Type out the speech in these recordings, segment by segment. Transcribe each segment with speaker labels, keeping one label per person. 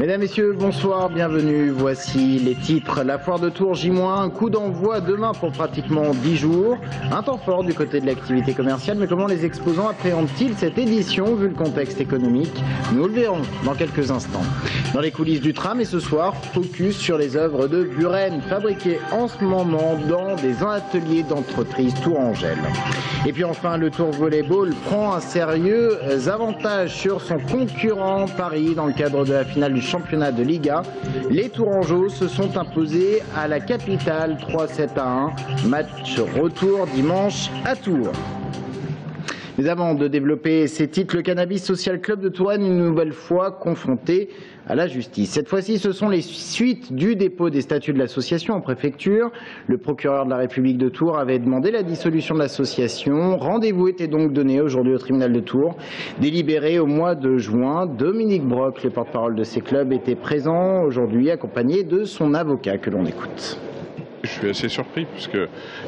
Speaker 1: Mesdames, Messieurs, bonsoir, bienvenue. Voici les titres. La foire de Tours J-, un coup d'envoi demain pour pratiquement 10 jours. Un temps fort du côté de l'activité commerciale, mais comment les exposants appréhendent-ils cette édition vu le contexte économique? Nous le verrons dans quelques instants. Dans les coulisses du tram, et ce soir, focus sur les œuvres de Buren, fabriquées en ce moment dans des ateliers d'entreprise tourangelle. Et puis enfin, le Tours Volleyball prend un sérieux avantage sur son concurrent Paris dans le cadre de la finale du championnat de Liga. Les Tourangeaux se sont imposés à la capitale 3-7-1. Match retour dimanche à Tours. Mais avant de développer ces titres, le Cannabis Social Club de Touraine une nouvelle fois confronté à la justice. Cette fois-ci, ce sont les suites du dépôt des statuts de l'association en préfecture. Le procureur de la République de Tours avait demandé la dissolution de l'association. Rendez-vous était donc donné aujourd'hui au tribunal de Tours. Délibéré au mois de juin, Dominique Brock, le porte-parole de ces clubs, était présent aujourd'hui accompagné de son avocat que l'on écoute.
Speaker 2: Je suis assez surpris puisque,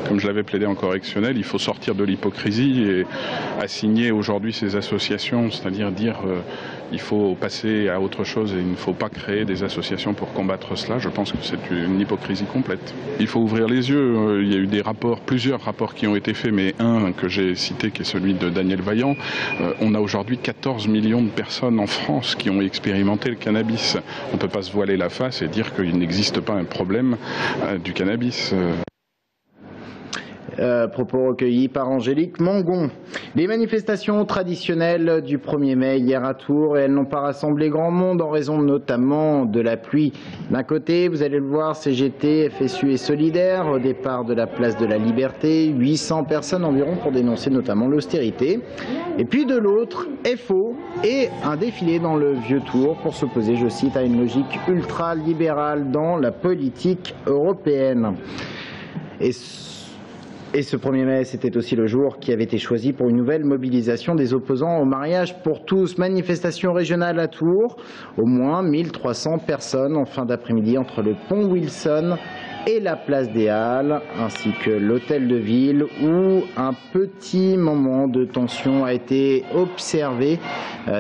Speaker 2: comme je l'avais plaidé en correctionnel, il faut sortir de l'hypocrisie et assigner aujourd'hui ces associations, c'est-à-dire dire il faut passer à autre chose et il ne faut pas créer des associations pour combattre cela. Je pense que c'est une hypocrisie complète. Il faut ouvrir les yeux. Il y a eu des rapports, plusieurs rapports qui ont été faits, mais un que j'ai cité qui est celui de Daniel Vaillant. On a aujourd'hui 14 millions de personnes en France qui ont expérimenté le cannabis. On ne peut pas se voiler la face et dire qu'il n'existe pas un problème du cannabis.
Speaker 1: Propos recueillis par Angélique Mangon. Les manifestations traditionnelles du 1er mai hier à Tours, et elles n'ont pas rassemblé grand monde en raison notamment de la pluie. D'un côté, vous allez le voir, CGT, FSU et Solidaire, au départ de la place de la Liberté, 800 personnes environ pour dénoncer notamment l'austérité. Et puis de l'autre, FO et un défilé dans le vieux Tours pour s'opposer, je cite, à une logique ultra-libérale dans la politique européenne. Et ce 1er mai, c'était aussi le jour qui avait été choisi pour une nouvelle mobilisation des opposants au mariage pour tous. Manifestation régionale à Tours, au moins 1300 personnes en fin d'après-midi entre le pont Wilson et la place des Halles, ainsi que l'hôtel de ville, où un petit moment de tension a été observé.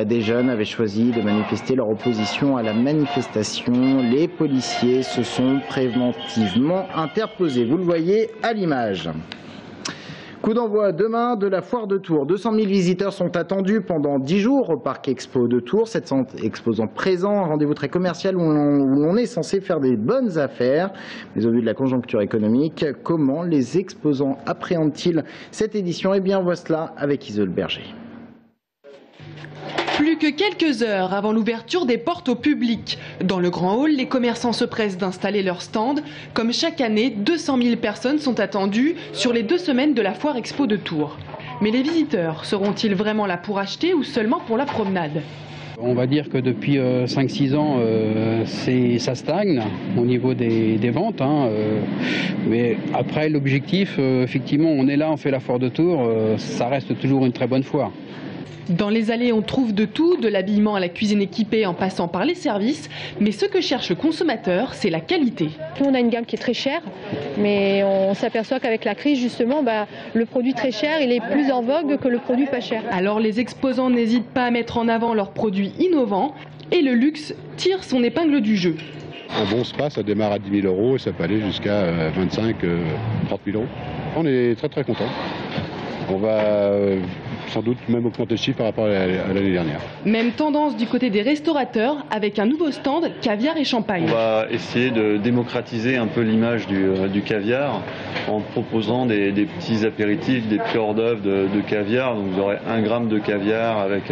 Speaker 1: Des jeunes avaient choisi de manifester leur opposition à la manifestation. Les policiers se sont préventivement interposés. Vous le voyez à l'image. Coup d'envoi demain de la foire de Tours. 200 000 visiteurs sont attendus pendant 10 jours au Parc Expo de Tours. 700 exposants présents, un rendez-vous très commercial où l'on est censé faire des bonnes affaires. Mais au vu de la conjoncture économique, comment les exposants appréhendent-ils cette édition? Eh bien, on voit cela avec Isole Berger.
Speaker 3: Plus que quelques heures avant l'ouverture des portes au public. Dans le grand hall, les commerçants se pressent d'installer leurs stands. Comme chaque année, 200 000 personnes sont attendues sur les 2 semaines de la foire expo de Tours. Mais les visiteurs seront-ils vraiment là pour acheter ou seulement pour la promenade?
Speaker 4: On va dire que depuis 5-6 ans, ça stagne au niveau des ventes. Mais après, l'objectif, effectivement, on est là, on fait la foire de Tours, ça reste toujours une très bonne foire.
Speaker 3: Dans les allées, on trouve de tout, de l'habillement à la cuisine équipée en passant par les services. Mais ce que cherche le consommateur, c'est la qualité.
Speaker 5: On a une gamme qui est très chère, mais on s'aperçoit qu'avec la crise, justement, le produit très cher, il est plus en vogue que le produit pas cher.
Speaker 3: Alors les exposants n'hésitent pas à mettre en avant leurs produits innovants et le luxe tire son épingle du jeu.
Speaker 6: Un bon spa, ça démarre à 10 000 € et ça peut aller jusqu'à 25 000 30 000 €. On est très très content. On va sans doute même augmenter le chiffre par rapport à l'année dernière.
Speaker 3: Même tendance du côté des restaurateurs avec un nouveau stand caviar et champagne.
Speaker 7: On va essayer de démocratiser un peu l'image du caviar en proposant des petits apéritifs, des petits hors-d'œuvre de caviar. Donc vous aurez 1 gramme de caviar avec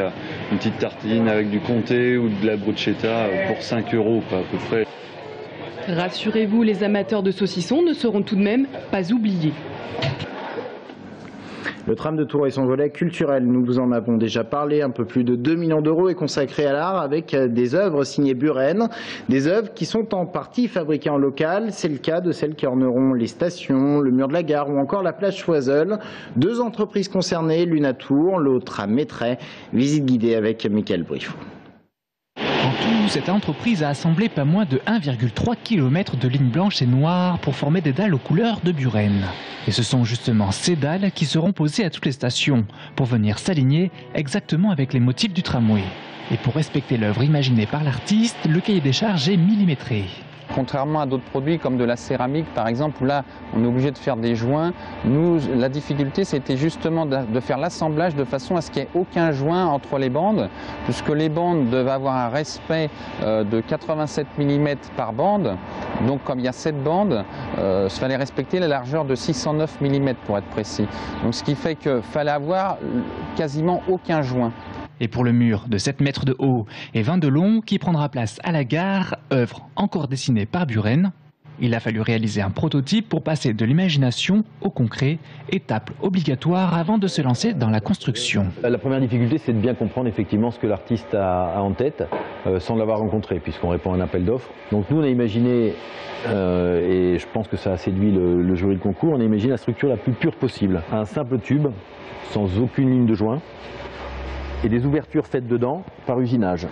Speaker 7: une petite tartine avec du comté ou de la bruschetta pour 5 € à peu près.
Speaker 3: Rassurez-vous, les amateurs de saucissons ne seront tout de même pas oubliés.
Speaker 1: Le tram de Tours et son volet culturel, nous vous en avons déjà parlé, un peu plus de 2 millions d'euros est consacré à l'art avec des œuvres signées Buren, des œuvres qui sont en partie fabriquées en local. C'est le cas de celles qui orneront les stations, le mur de la gare ou encore la place Choiseul. 2 entreprises concernées, l'une à Tours, l'autre à Mettray. Visite guidée avec Mickaël Briffaut.
Speaker 8: En tout, cette entreprise a assemblé pas moins de 1,3 km de lignes blanches et noires pour former des dalles aux couleurs de Buren. Et ce sont justement ces dalles qui seront posées à toutes les stations pour venir s'aligner exactement avec les motifs du tramway. Et pour respecter l'œuvre imaginée par l'artiste, le cahier des charges est millimétré.
Speaker 9: Contrairement à d'autres produits comme de la céramique par exemple, où là on est obligé de faire des joints, nous la difficulté c'était justement de faire l'assemblage de façon à ce qu'il n'y ait aucun joint entre les bandes, puisque les bandes devaient avoir un respect de 87 mm par bande, donc comme il y a 7 bandes, il fallait respecter la largeur de 609 mm pour être précis. Donc ce qui fait qu'il fallait avoir quasiment aucun joint.
Speaker 8: Et pour le mur de 7 mètres de haut et 20 de long qui prendra place à la gare, œuvre encore dessinée par Buren, il a fallu réaliser un prototype pour passer de l'imagination au concret, étape obligatoire avant de se lancer dans la construction.
Speaker 10: La première difficulté, c'est de bien comprendre effectivement ce que l'artiste a en tête sans l'avoir rencontré, puisqu'on répond à un appel d'offres. Donc nous, on a imaginé, et je pense que ça a séduit le jury de concours, on a imaginé la structure la plus pure possible. Un simple tube, sans aucune ligne de joint, et des ouvertures faites dedans par usinage.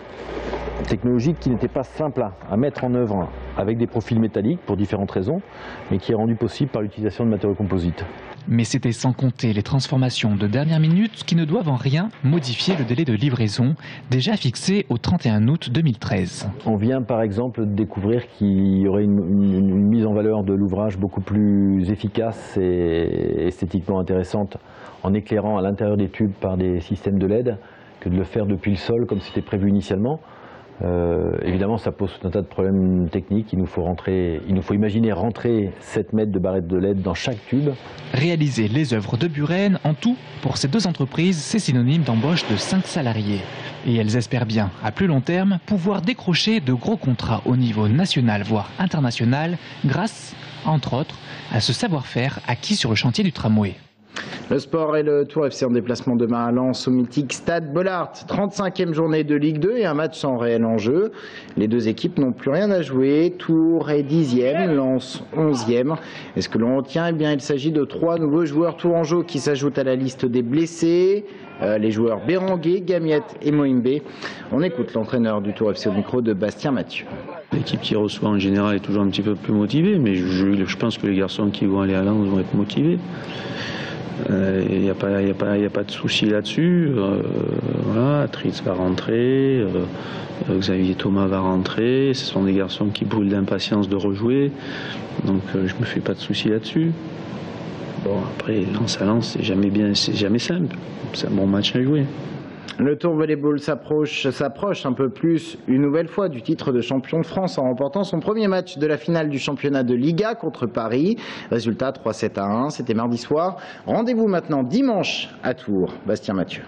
Speaker 10: Technologie qui n'était pas simple à mettre en œuvre avec des profils métalliques pour différentes raisons, mais qui est rendue possible par l'utilisation de matériaux composites.
Speaker 8: Mais c'était sans compter les transformations de dernière minute qui ne doivent en rien modifier le délai de livraison, déjà fixé au 31 août 2013.
Speaker 10: On vient par exemple de découvrir qu'il y aurait une mise en valeur de l'ouvrage beaucoup plus efficace et esthétiquement intéressante en éclairant à l'intérieur des tubes par des systèmes de LED que de le faire depuis le sol comme c'était prévu initialement. Évidemment, ça pose tout un tas de problèmes techniques. Il nous faut imaginer rentrer 7 mètres de barrettes de LED dans chaque tube.
Speaker 8: Réaliser les œuvres de Buren, en tout, pour ces deux entreprises, c'est synonyme d'embauche de 5 salariés. Et elles espèrent bien, à plus long terme, pouvoir décrocher de gros contrats au niveau national, voire international, grâce, entre autres, à ce savoir-faire acquis sur le chantier du tramway.
Speaker 1: Le sport et le Tour FC en déplacement demain à Lens au mythique Stade Bollaert. 35e journée de Ligue 2 et un match sans réel enjeu. Les deux équipes n'ont plus rien à jouer. Tours est 10e, Lens 11e. Et ce que l'on retient, eh bien, il s'agit de 3 nouveaux joueurs tourangeaux qui s'ajoutent à la liste des blessés. Les joueurs Béranguer, Gamiette et Moïmbé. On écoute l'entraîneur du Tour FC au micro de Bastien Mathieu.
Speaker 11: L'équipe qui reçoit en général est toujours un petit peu plus motivée, mais je pense que les garçons qui vont aller à Lens vont être motivés. Il n'y a pas de souci là-dessus. Voilà, Tritz va rentrer, Xavier Thomas va rentrer. Ce sont des garçons qui brûlent d'impatience de rejouer. Donc je ne me fais pas de souci là-dessus. Bon, après, Lens à Lens, c'est jamais simple. C'est un bon match à jouer.
Speaker 1: Le Tour Volleyball s'approche un peu plus une nouvelle fois du titre de champion de France en remportant son premier match de la finale du championnat de Liga contre Paris. Résultat 3-7-1, c'était mardi soir. Rendez-vous maintenant dimanche à Tours. Bastien Mathieu.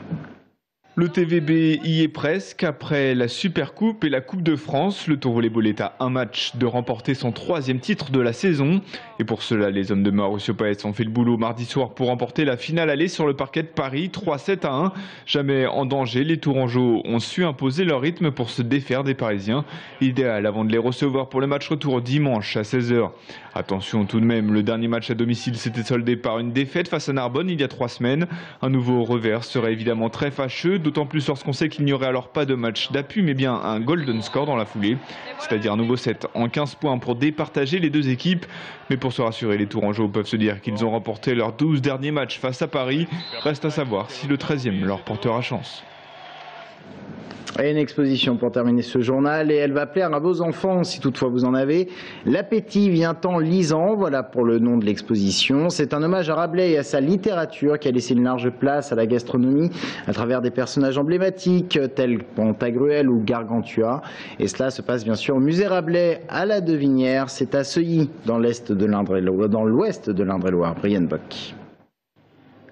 Speaker 12: Le TVB y est presque. Après la Supercoupe et la Coupe de France, le Tour Volleyball est à un match de remporter son 3e titre de la saison. Et pour cela, les hommes de Mauricio Paes ont fait le boulot mardi soir pour remporter la finale aller sur le parquet de Paris, 3-7-1. Jamais en danger, les Tourangeaux ont su imposer leur rythme pour se défaire des Parisiens. Idéal avant de les recevoir pour le match retour dimanche à 16h. Attention tout de même, le dernier match à domicile s'était soldé par une défaite face à Narbonne il y a 3 semaines. Un nouveau revers serait évidemment très fâcheux, d'autant plus lorsqu'on sait qu'il n'y aurait alors pas de match d'appui, mais bien un golden score dans la foulée. C'est-à-dire un nouveau set en 15 points pour départager les deux équipes. Mais pour se rassurer, les Tourangeaux peuvent se dire qu'ils ont remporté leurs 12 derniers matchs face à Paris. Reste à savoir si le 13e leur portera chance.
Speaker 1: Et une exposition pour terminer ce journal, et elle va plaire à vos enfants si toutefois vous en avez. L'appétit vient en lisant, voilà pour le nom de l'exposition. C'est un hommage à Rabelais et à sa littérature qui a laissé une large place à la gastronomie à travers des personnages emblématiques tels Pantagruel ou Gargantua. Et cela se passe bien sûr au musée Rabelais à la Devinière, c'est à Seuilly dans l'ouest de l'Indre-et-Loire. Brian Bock.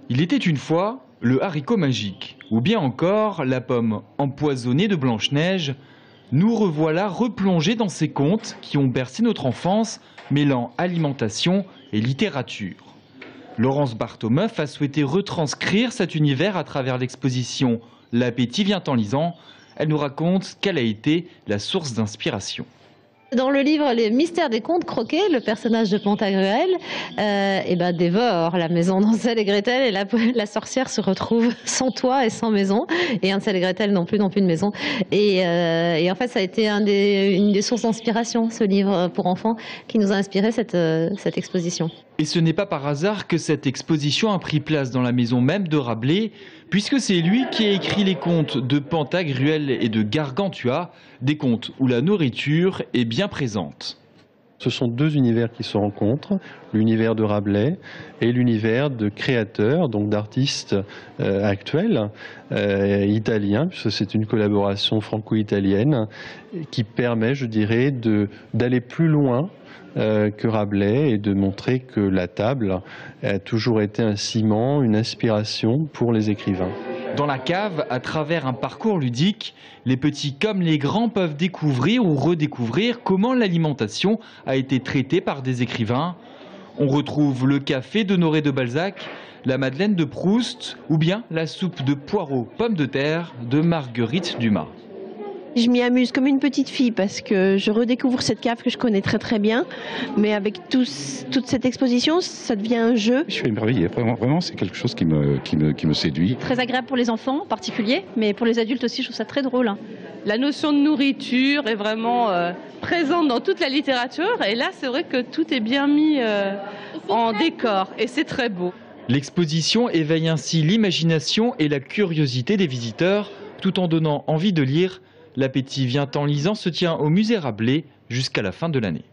Speaker 13: Il était une fois le haricot magique, ou bien encore la pomme empoisonnée de Blanche-Neige. Nous revoilà replongés dans ces contes qui ont bercé notre enfance, mêlant alimentation et littérature. Laurence Bartomeuf a souhaité retranscrire cet univers à travers l'exposition « L'appétit vient en lisant ». Elle nous raconte quelle a été la source d'inspiration.
Speaker 14: Dans le livre Les mystères des contes croqués, le personnage de Pantagruel dévore la maison d'Hansel et Gretel, et la sorcière se retrouve sans toit et sans maison, et Hansel et Gretel n'ont plus de maison. Et en fait, ça a été une des sources d'inspiration, ce livre pour enfants, qui nous a inspiré cette exposition.
Speaker 13: Et ce n'est pas par hasard que cette exposition a pris place dans la maison même de Rabelais, puisque c'est lui qui a écrit les contes de Pantagruel et de Gargantua, des contes où la nourriture est bien présente.
Speaker 15: Ce sont deux univers qui se rencontrent, l'univers de Rabelais et l'univers de créateurs, donc d'artistes actuels, italiens, puisque c'est une collaboration franco-italienne qui permet, je dirais, d'aller plus loin que Rabelais et de montrer que la table a toujours été un ciment, une inspiration pour les écrivains.
Speaker 13: Dans la cave, à travers un parcours ludique, les petits comme les grands peuvent découvrir ou redécouvrir comment l'alimentation a été traitée par des écrivains. On retrouve le café d'Honoré de Balzac, la madeleine de Proust ou bien la soupe de poireaux pommes de terre de Marguerite Dumas.
Speaker 16: Je m'y amuse comme une petite fille parce que je redécouvre cette cave que je connais très très bien. Mais avec toute cette exposition, ça devient un jeu.
Speaker 17: Je suis émerveillé. Vraiment, c'est quelque chose qui me séduit.
Speaker 18: Très agréable pour les enfants en particulier, mais pour les adultes aussi, je trouve ça très drôle.
Speaker 19: La notion de nourriture est vraiment présente dans toute la littérature. Et là, c'est vrai que tout est bien mis en décor et c'est très beau.
Speaker 13: L'exposition éveille ainsi l'imagination et la curiosité des visiteurs, tout en donnant envie de lire. L'appétit vient en lisant se tient au musée Rabelais jusqu'à la fin de l'année.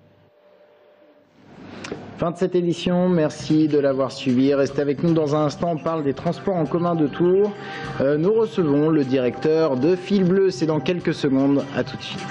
Speaker 1: Fin de cette édition, merci de l'avoir suivi. Restez avec nous dans un instant, on parle des transports en commun de Tours. Nous recevons le directeur de Fil Bleu, c'est dans quelques secondes, à tout de suite.